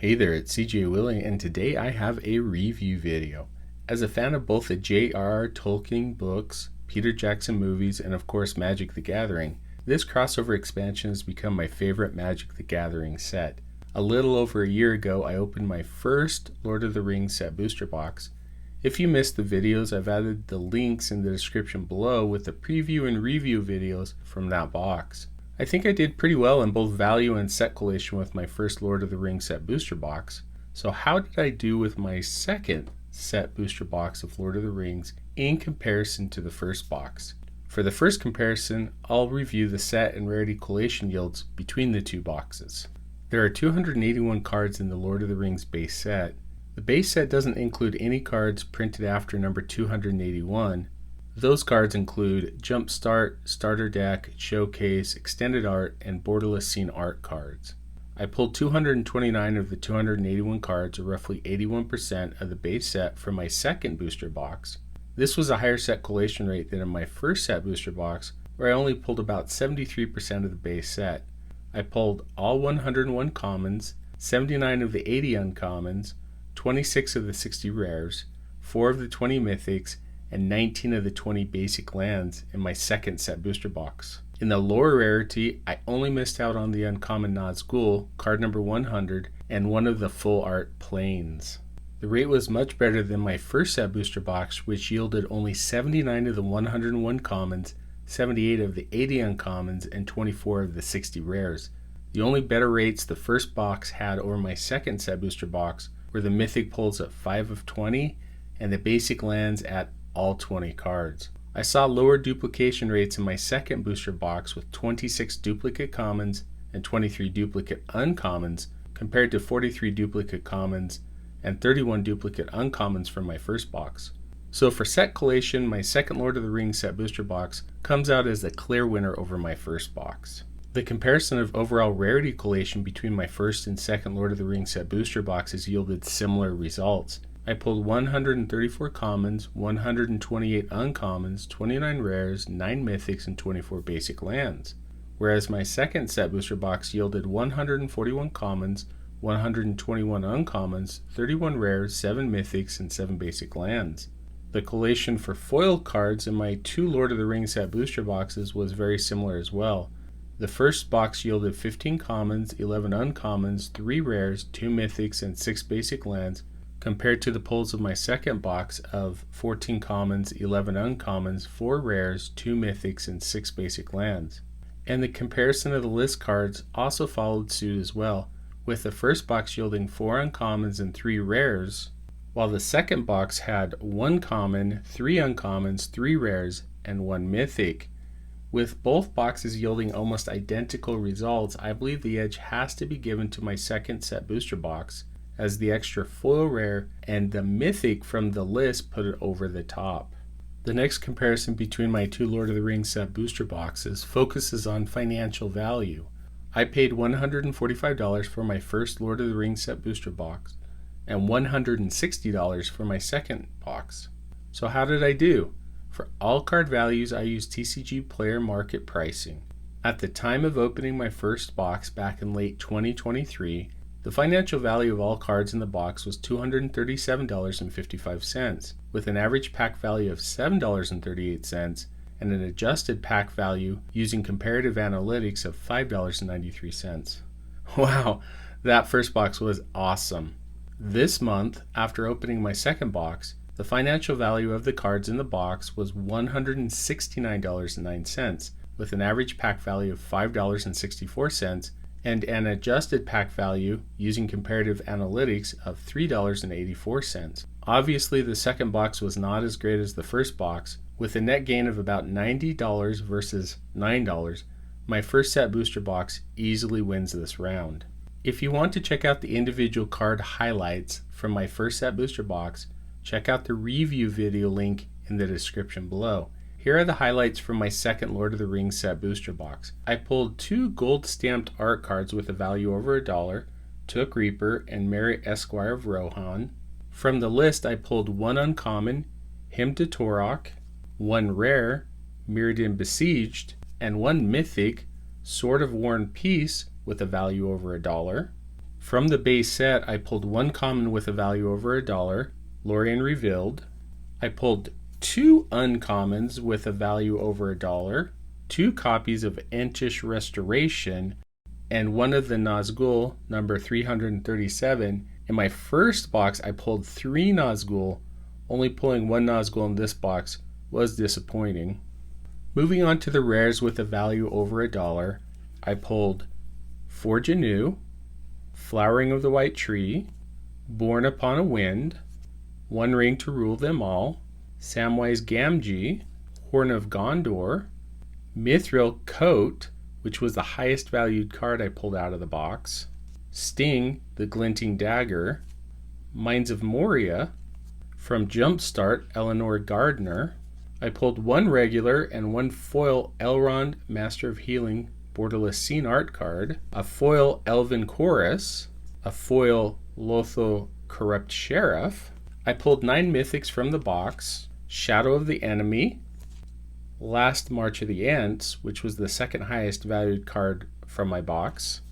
Hey there, it's CJ Willing, and today I have a review video. As a fan of both the J.R.R. Tolkien books, Peter Jackson movies, and of course Magic the Gathering, this crossover expansion has become my favorite Magic the Gathering set. A little over a year ago, I opened my first Lord of the Rings set booster box. If you missed the videos, I've added the links in the description below with the preview and review videos from that box. I think I did pretty well in both value and set collation with my first Lord of the Rings set booster box. So how did I do with my second set booster box of Lord of the Rings in comparison to the first box? For the first comparison, I'll review the set and rarity collation yields between the two boxes. There are 281 cards in the Lord of the Rings base set. The base set doesn't include any cards printed after number 281. Those cards include Jumpstart, Starter Deck, Showcase, Extended Art, and Borderless Scene Art cards. I pulled 229 of the 281 cards, or roughly 81% of the base set, from my second booster box. This was a higher set collation rate than in my first set booster box, where I only pulled about 73% of the base set. I pulled all 101 commons, 79 of the 80 uncommons, 26 of the 60 rares, 4 of the 20 mythics, and 19 of the 20 basic lands in my second set booster box. In the lower rarity, I only missed out on the uncommon Nazgul, card number 100, and one of the full art planes. The rate was much better than my first set booster box, which yielded only 79 of the 101 commons, 78 of the 80 uncommons, and 24 of the 60 rares. The only better rates the first box had over my second set booster box were the mythic pulls at 5 of 20 and the basic lands at all 20 cards. I saw lower duplication rates in my second booster box with 26 duplicate commons and 23 duplicate uncommons compared to 43 duplicate commons and 31 duplicate uncommons from my first box. So for set collation, my second Lord of the Rings set booster box comes out as the clear winner over my first box. The comparison of overall rarity collation between my first and second Lord of the Rings set booster boxes yielded similar results. I pulled 134 commons, 128 uncommons, 29 rares, 9 mythics, and 24 basic lands, whereas my second set booster box yielded 141 commons, 121 uncommons, 31 rares, 7 mythics, and 7 basic lands. The collation for foiled cards in my two Lord of the Rings set booster boxes was very similar as well. The first box yielded 15 commons, 11 uncommons, 3 rares, 2 mythics, and 6 basic lands, compared to the pulls of my second box of 14 commons, 11 uncommons, 4 rares, 2 mythics, and 6 basic lands. And the comparison of the list cards also followed suit as well, with the first box yielding 4 uncommons and 3 rares, while the second box had 1 common, 3 uncommons, 3 rares, and 1 mythic. With both boxes yielding almost identical results, I believe the edge has to be given to my second set booster box, as the extra foil rare and the mythic from the list put it over the top. The next comparison between my two Lord of the Rings set booster boxes focuses on financial value. I paid $145 for my first Lord of the Rings set booster box and $160 for my second box. So how did I do? For all card values, I used TCG Player Market pricing. At the time of opening my first box back in late 2023, the financial value of all cards in the box was $237.55, with an average pack value of $7.38 and an adjusted pack value using comparative analytics of $5.93. Wow, that first box was awesome. This month, after opening my second box, the financial value of the cards in the box was $169.09, with an average pack value of $5.64 and an adjusted pack value using comparative analytics of $3.84. Obviously, the second box was not as great as the first box, with a net gain of about $90 versus $9. My first set booster box easily wins this round. If you want to check out the individual card highlights from my first set booster box, check out the review video link in the description below. Here are the highlights from my second Lord of the Rings set booster box. I pulled 2 gold stamped art cards with a value over $1, Took Reaper and Merry Esquire of Rohan. From the list, I pulled 1 uncommon, Hymn to Torok, 1 rare, Mirrodin Besieged, and 1 mythic, Sword of War and Peace with a value over $1. From the base set, I pulled one common with a value over $1, Lorien Revealed. I pulled two uncommons with a value over $1, two copies of Orcish Restoration, and one of the Nazgul, number 337. In my first box, I pulled three Nazgul. Only pulling one Nazgul in this box was disappointing. Moving on to the rares with a value over $1, I pulled Forge Anew, Flowering of the White Tree, Born Upon a Wind, One Ring to Rule Them All, Samwise Gamgee, Horn of Gondor, Mithril Coat, which was the highest valued card I pulled out of the box, Sting, the Glinting Dagger, Mines of Moria, from Jumpstart, Eleanor Gardner. I pulled one regular and one foil Elrond, Master of Healing, borderless scene art card, a foil Elven Chorus, a foil Lotho Corrupt Sheriff. I pulled 9 mythics from the box, Shadow of the Enemy, Last March of the Ants, which was the second highest valued card from my box,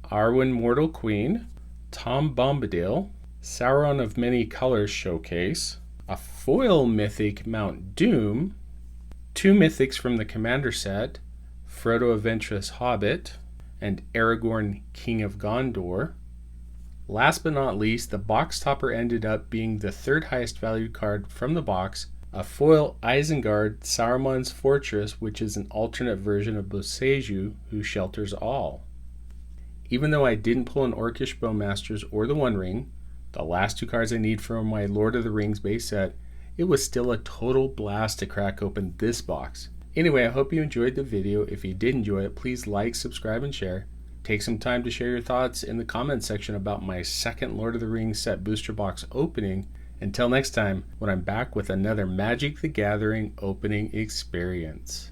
Arwen Mortal Queen, Tom Bombadil, Sauron of Many Colors Showcase, a foil mythic Mount Doom, 2 mythics from the Commander set, Frodo Adventurous Hobbit, and Aragorn King of Gondor. Last but not least, the box topper ended up being the third highest valued card from the box, a foil Isengard Saruman's Fortress, which is an alternate version of Boseiju, who shelters all. Even though I didn't pull an Orcish Bowmasters or the One Ring, the last 2 cards I need from my Lord of the Rings base set, it was still a total blast to crack open this box. Anyway, I hope you enjoyed the video. If you did enjoy it, please like, subscribe, and share. Take some time to share your thoughts in the comments section about my second Lord of the Rings set booster box opening. Until next time, when I'm back with another Magic the Gathering opening experience.